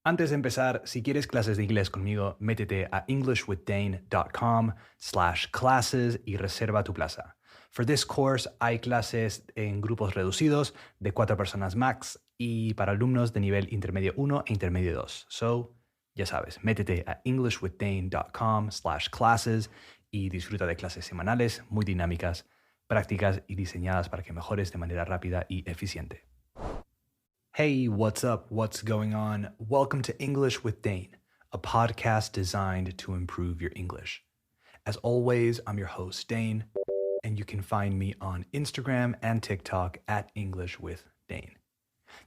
Antes de empezar, si quieres clases de inglés conmigo, métete a englishwithdane.com/classes y reserva tu plaza. For this course, hay clases en grupos reducidos de 4 personas max y para alumnos de nivel intermedio 1 e intermedio 2. So, ya sabes, métete a englishwithdane.com/classes y disfruta de clases semanales muy dinámicas, prácticas y diseñadas para que mejores de manera rápida y eficiente. Hey, what's up? What's going on? Welcome to English with Dane, a podcast designed to improve your English. As always, I'm your host, Dane, and you can find me on Instagram and TikTok at English with Dane.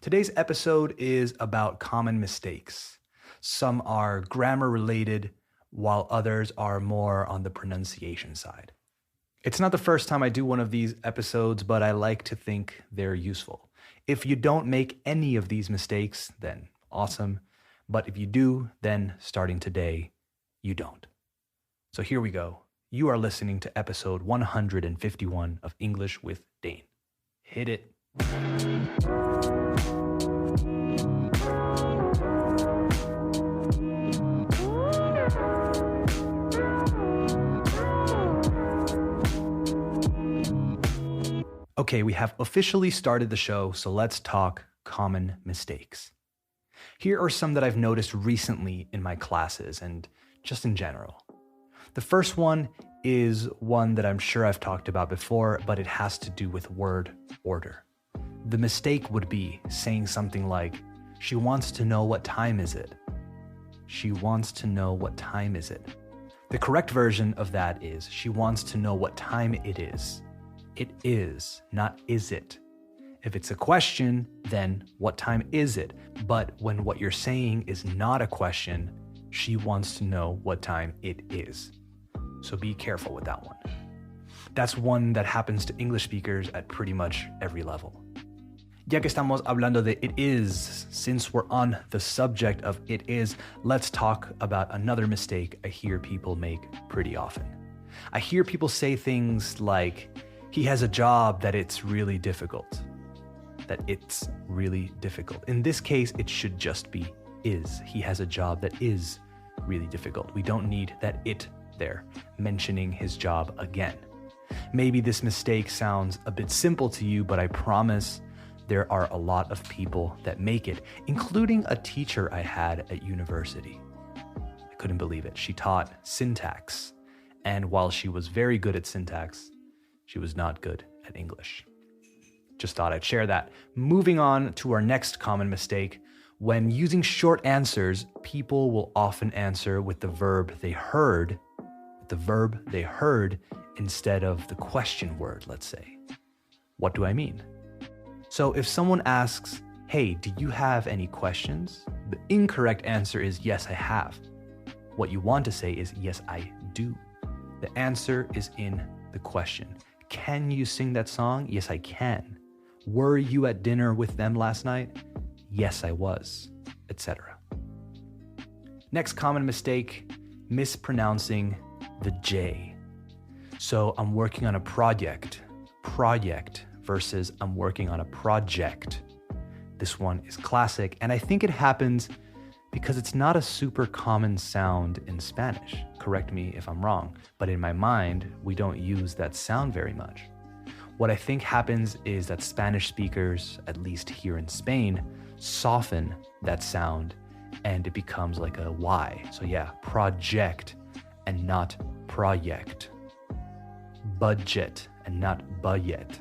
Today's episode is about common mistakes. Some are grammar related, while others are more on the pronunciation side. It's not the first time I do one of these episodes, but I like to think they're useful. If you don't make any of these mistakes, then awesome. But if you do, then starting today, you don't. So here we go. You are listening to episode 151 of English with Dane. Hit it. Okay, we have officially started the show, so let's talk common mistakes. Here are some that I've noticed recently in my classes and just in general. The first one is one that I'm sure I've talked about before, but it has to do with word order. The mistake would be saying something like, "She wants to know what time is it." She wants to know what time is it. The correct version of that is, she wants to know what time it is. It is, not is it. If it's a question, then what time is it? But when what you're saying is not a question, she wants to know what time it is. So be careful with that one. That's one that happens to English speakers at pretty much every level. Ya que estamos hablando de it is, since we're on the subject of it is, let's talk about another mistake I hear people make pretty often. I hear people say things like, "He has a job that it's really difficult." That it's really difficult. In this case, it should just be is. He has a job that is really difficult. We don't need that it there, mentioning his job again. Maybe this mistake sounds a bit simple to you, but I promise there are a lot of people that make it, including a teacher I had at university. I couldn't believe it. She taught syntax, and while she was very good at syntax, she was not good at English. Just thought I'd share that. Moving on to our next common mistake. When using short answers, people will often answer with the verb they heard, instead of the question word, let's say. What do I mean? So if someone asks, "Hey, do you have any questions?" The incorrect answer is, "Yes, I have." What you want to say is, "Yes, I do." The answer is in the question. Can you sing that song? Yes, I can. Were you at dinner with them last night? Yes, I was, etc. Next common mistake, mispronouncing the J. So I'm working on a project versus I'm working on a project. This one is classic, and I think it happens because it's not a super common sound in Spanish. Correct me if I'm wrong, but in my mind, we don't use that sound very much. What I think happens is that Spanish speakers, at least here in Spain, soften that sound and it becomes like a Y. So yeah, project and not project. Budget and not budget.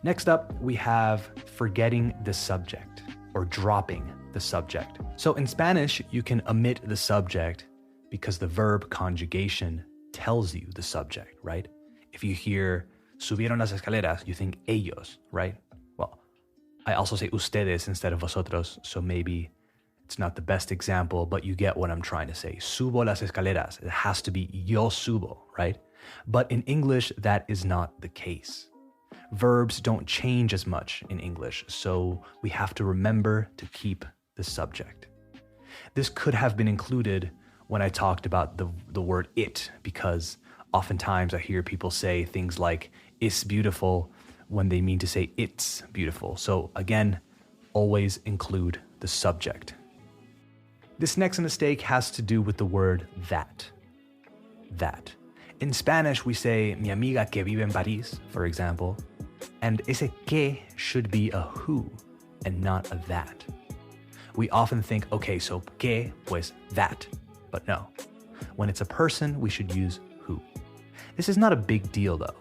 Next up, we have forgetting the subject or dropping the subject. So in Spanish, you can omit the subject because the verb conjugation tells you the subject, right? If you hear subieron las escaleras, you think ellos, right? Well, I also say ustedes instead of vosotros, so maybe it's not the best example, but you get what I'm trying to say. Subo las escaleras. It has to be yo subo, right? But in English, that is not the case. Verbs don't change as much in English, so we have to remember to keep the subject. This could have been included when I talked about the word it, because oftentimes I hear people say things like is beautiful when they mean to say it's beautiful. So again, always include the subject. This next mistake has to do with the word that. That. In Spanish, we say mi amiga que vive en París, for example, and ese que should be a who and not a that. We often think, okay, so que, pues that, but no. When it's a person, we should use who. This is not a big deal though.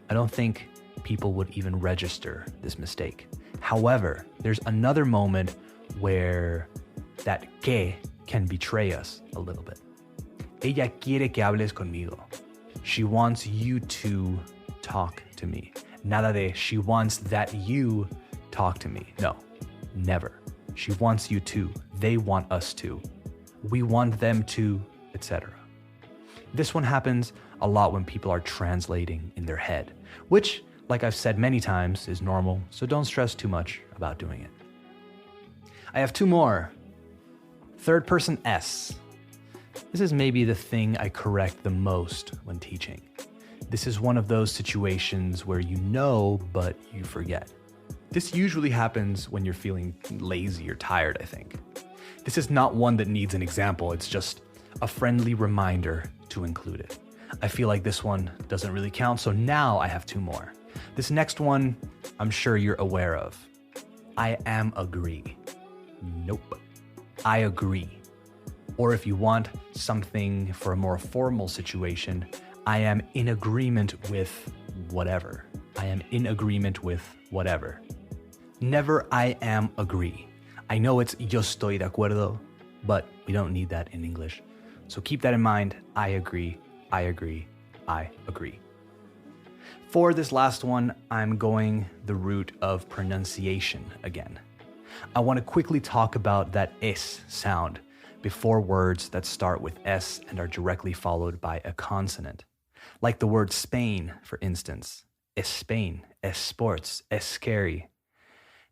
I don't think people would even register this mistake. However, there's another moment where that que can betray us a little bit. Ella quiere que hables conmigo. She wants you to talk to me. Nada de she wants that you talk to me. No, never. She wants you to. They want us to. We want them to, etc. This one happens a lot when people are translating in their head, which, like I've said many times, is normal, so don't stress too much about doing it. I have two more. Third person S. This is maybe the thing I correct the most when teaching. This is one of those situations where you know, but you forget. This usually happens when you're feeling lazy or tired, I think. This is not one that needs an example, it's just a friendly reminder to include it. I feel like this one doesn't really count, so now I have two more. This next one, I'm sure you're aware of. I am agree. Nope. I agree. Or if you want something for a more formal situation, I am in agreement with whatever. I am in agreement with whatever. Never I am agree. I know it's yo estoy de acuerdo, but we don't need that in English. So keep that in mind. I agree, I agree, I agree. For this last one, I'm going the route of pronunciation again. I want to quickly talk about that es sound before words that start with S and are directly followed by a consonant. Like the word Spain, for instance. Es Spain, es sports, es scary.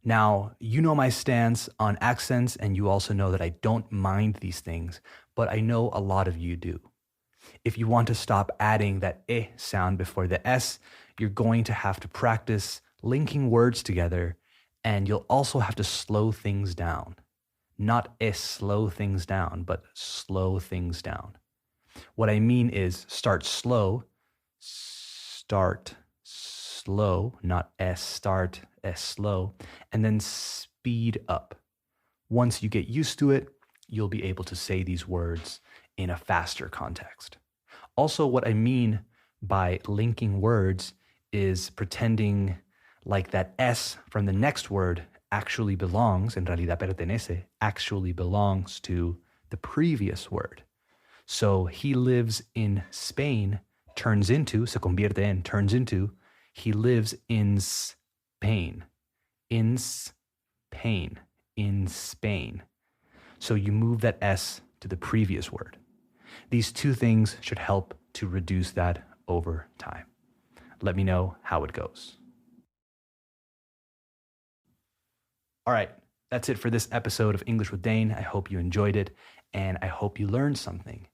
Now, you know my stance on accents, and you also know that I don't mind these things, but I know a lot of you do. If you want to stop adding that eh sound before the S, you're going to have to practice linking words together, and you'll also have to slow things down. Not slow things down, but slow things down. What I mean is start slow, not start slow, and then speed up. Once you get used to it, you'll be able to say these words in a faster context. Also, what I mean by linking words is pretending like that S from the next word actually belongs, en realidad pertenece, actually belongs to the previous word. So he lives in Spain turns into, se convierte en, turns into, he lives in Spain. In Spain. In Spain. So you move that S to the previous word. These two things should help to reduce that over time. Let me know how it goes. All right, that's it for this episode of English with Dane. I hope you enjoyed it, and I hope you learned something.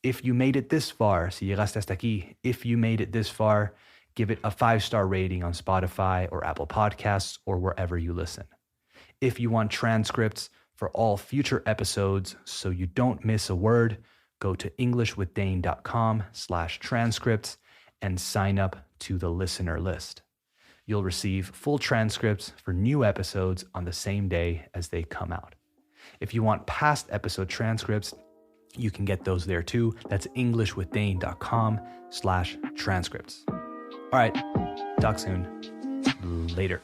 If you made it this far, si llegaste hasta aquí, if you made it this far, give it a 5-star rating on Spotify or Apple Podcasts or wherever you listen. If you want transcripts for all future episodes so you don't miss a word, go to englishwithdane.com/transcripts and sign up to the listener list. You'll receive full transcripts for new episodes on the same day as they come out. If you want past episode transcripts, you can get those there too. That's englishwithdane.com/transcripts. All right, talk soon. Later.